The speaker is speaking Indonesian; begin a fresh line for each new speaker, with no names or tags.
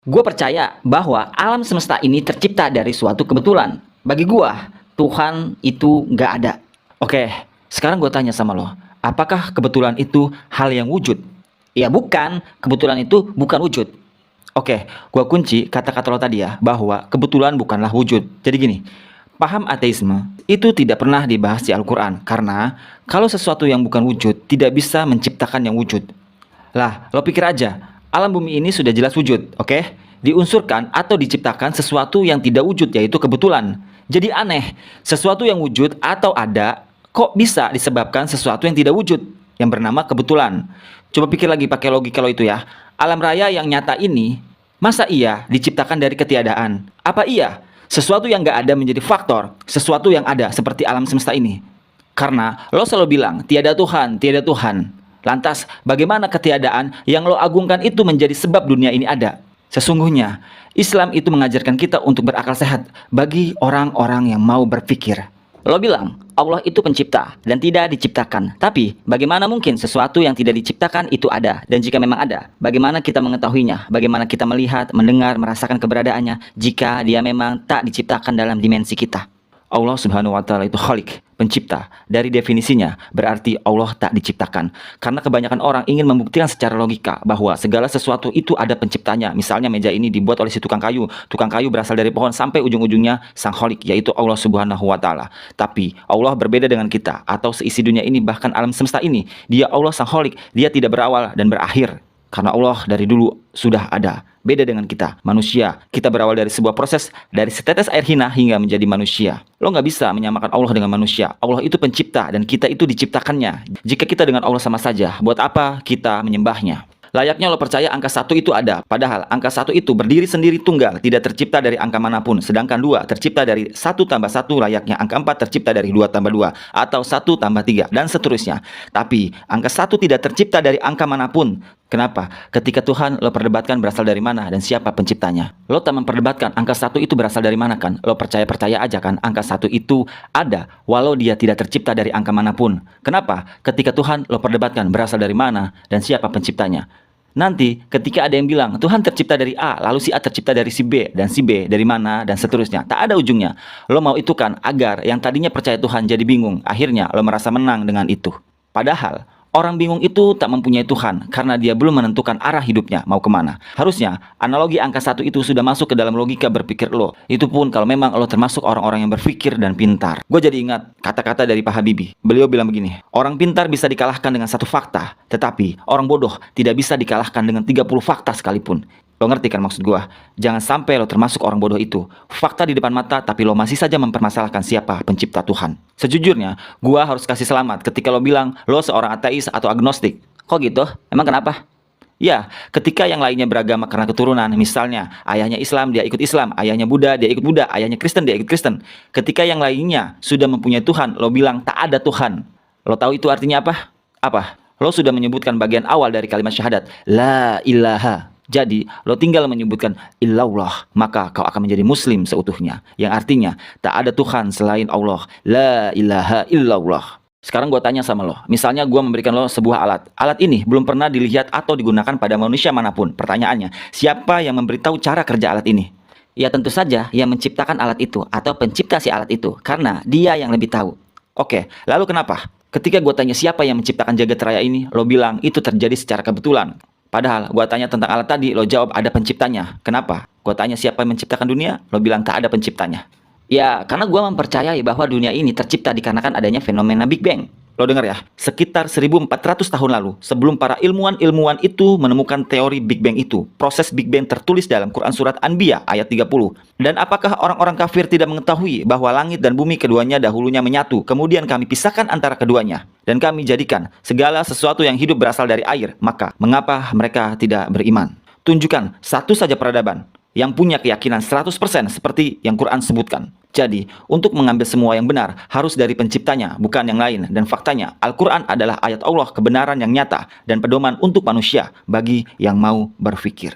Gue percaya bahwa alam semesta ini tercipta dari suatu kebetulan. Bagi gue, Tuhan itu nggak ada. Oke, sekarang gue tanya sama lo, apakah kebetulan itu hal yang wujud? Ya bukan, kebetulan itu bukan wujud. Oke, gue kunci kata-kata lo tadi ya, bahwa kebetulan bukanlah wujud. Jadi gini, paham ateisme itu tidak pernah dibahas di Al-Quran, karena kalau sesuatu yang bukan wujud tidak bisa menciptakan yang wujud. Lah, lo pikir aja, alam bumi ini sudah jelas wujud, oke? Diunsurkan atau diciptakan sesuatu yang tidak wujud, yaitu kebetulan. Jadi aneh, sesuatu yang wujud atau ada, kok bisa disebabkan sesuatu yang tidak wujud, yang bernama kebetulan. Coba pikir lagi pakai logika lo itu ya. Alam raya yang nyata ini, masa iya diciptakan dari ketiadaan? Apa iya sesuatu yang nggak ada menjadi faktor, sesuatu yang ada seperti alam semesta ini? Karena lo selalu bilang, tiada Tuhan, tiada Tuhan. Lantas, bagaimana ketiadaan yang lo agungkan itu menjadi sebab dunia ini ada? Sesungguhnya, Islam itu mengajarkan kita untuk berakal sehat bagi orang-orang yang mau berpikir. Lo bilang, Allah itu pencipta dan tidak diciptakan. Tapi, bagaimana mungkin sesuatu yang tidak diciptakan itu ada? Dan jika memang ada, bagaimana kita mengetahuinya? Bagaimana kita melihat, mendengar, merasakan keberadaannya jika dia memang tak diciptakan dalam dimensi kita? Allah Subhanahu wa Ta'ala itu Khalik, pencipta. Dari definisinya berarti Allah tak diciptakan. Karena kebanyakan orang ingin membuktikan secara logika bahwa segala sesuatu itu ada penciptanya. Misalnya meja ini dibuat oleh si tukang kayu berasal dari pohon sampai ujung-ujungnya sang Khalik, yaitu Allah Subhanahu wa Ta'ala. Tapi Allah berbeda dengan kita atau seisi dunia ini, bahkan alam semesta ini. Dia Allah sang Khalik, dia tidak berawal dan berakhir. Karena Allah dari dulu sudah ada. Beda dengan kita, manusia. Kita berawal dari sebuah proses, dari setetes air hina hingga menjadi manusia. Lo nggak bisa menyamakan Allah dengan manusia. Allah itu pencipta dan kita itu diciptakannya. Jika kita dengan Allah sama saja, buat apa kita menyembahnya? Layaknya lo percaya angka 1 itu ada. Padahal angka 1 itu berdiri sendiri tunggal, tidak tercipta dari angka manapun. Sedangkan 2 tercipta dari 1 tambah 1, layaknya angka 4 tercipta dari 2 tambah 2. Atau 1 tambah 3, dan seterusnya. Tapi angka 1 tidak tercipta dari angka manapun. Kenapa? Ketika Tuhan lo perdebatkan berasal dari mana dan siapa penciptanya. Lo tak memperdebatkan angka 1 itu berasal dari mana kan? Lo percaya-percaya aja kan angka 1 itu ada walau dia tidak tercipta dari angka manapun. Kenapa? Ketika Tuhan lo perdebatkan berasal dari mana dan siapa penciptanya. Nanti ketika ada yang bilang Tuhan tercipta dari A, lalu si A tercipta dari si B, dan si B dari mana, dan seterusnya. Tak ada ujungnya. Lo mau itu kan agar yang tadinya percaya Tuhan jadi bingung. Akhirnya lo merasa menang dengan itu. Padahal orang bingung itu tak mempunyai Tuhan karena dia belum menentukan arah hidupnya mau kemana. Harusnya analogi angka 1 itu sudah masuk ke dalam logika berpikir lo. Itu pun kalau memang lo termasuk orang-orang yang berpikir dan pintar. Gue jadi ingat kata-kata dari Pak Habibie. Beliau bilang begini, orang pintar bisa dikalahkan dengan 1 fakta, tetapi orang bodoh tidak bisa dikalahkan dengan 30 fakta sekalipun. Lo ngerti kan maksud gue? Jangan sampai lo termasuk orang bodoh itu. Fakta di depan mata tapi lo masih saja mempermasalahkan siapa pencipta Tuhan. Sejujurnya, gue harus kasih selamat ketika lo bilang lo seorang ateis atau agnostik. Kok gitu? Emang kenapa? Ya, ketika yang lainnya beragama karena keturunan, misalnya ayahnya Islam, dia ikut Islam, ayahnya Buddha, dia ikut Buddha, ayahnya Kristen, dia ikut Kristen. Ketika yang lainnya sudah mempunyai Tuhan, lo bilang tak ada Tuhan. Lo tahu itu artinya apa? Apa? Lo sudah menyebutkan bagian awal dari kalimat syahadat, La ilaha. Jadi, lo tinggal menyebutkan illallah, maka kau akan menjadi muslim seutuhnya. Yang artinya, tak ada Tuhan selain Allah. La ilaha illallah. Sekarang gue tanya sama lo, misalnya gue memberikan lo sebuah alat. Alat ini belum pernah dilihat atau digunakan pada manusia manapun. Pertanyaannya, siapa yang memberitahu cara kerja alat ini? Ya tentu saja yang menciptakan alat itu atau pencipta si alat itu. Karena dia yang lebih tahu. Oke, lalu kenapa? Ketika gue tanya siapa yang menciptakan jagat raya ini, lo bilang itu terjadi secara kebetulan. Padahal gue tanya tentang alat tadi, lo jawab ada penciptanya. Kenapa? Gue tanya siapa yang menciptakan dunia, lo bilang tak ada penciptanya. Ya, karena gue mempercayai bahwa dunia ini tercipta dikarenakan adanya fenomena Big Bang. Lo dengar ya, sekitar 1400 tahun lalu, sebelum para ilmuwan-ilmuwan itu menemukan teori Big Bang itu, proses Big Bang tertulis dalam Quran Surat Anbiya ayat 30. Dan apakah orang-orang kafir tidak mengetahui bahwa langit dan bumi keduanya dahulunya menyatu, kemudian kami pisahkan antara keduanya, dan kami jadikan segala sesuatu yang hidup berasal dari air, maka mengapa mereka tidak beriman? Tunjukkan satu saja peradaban yang punya keyakinan 100% seperti yang Quran sebutkan. Jadi, untuk mengambil semua yang benar, harus dari penciptanya, bukan yang lain. Dan faktanya, Al-Quran adalah ayat Allah kebenaran yang nyata dan pedoman untuk manusia bagi yang mau berpikir.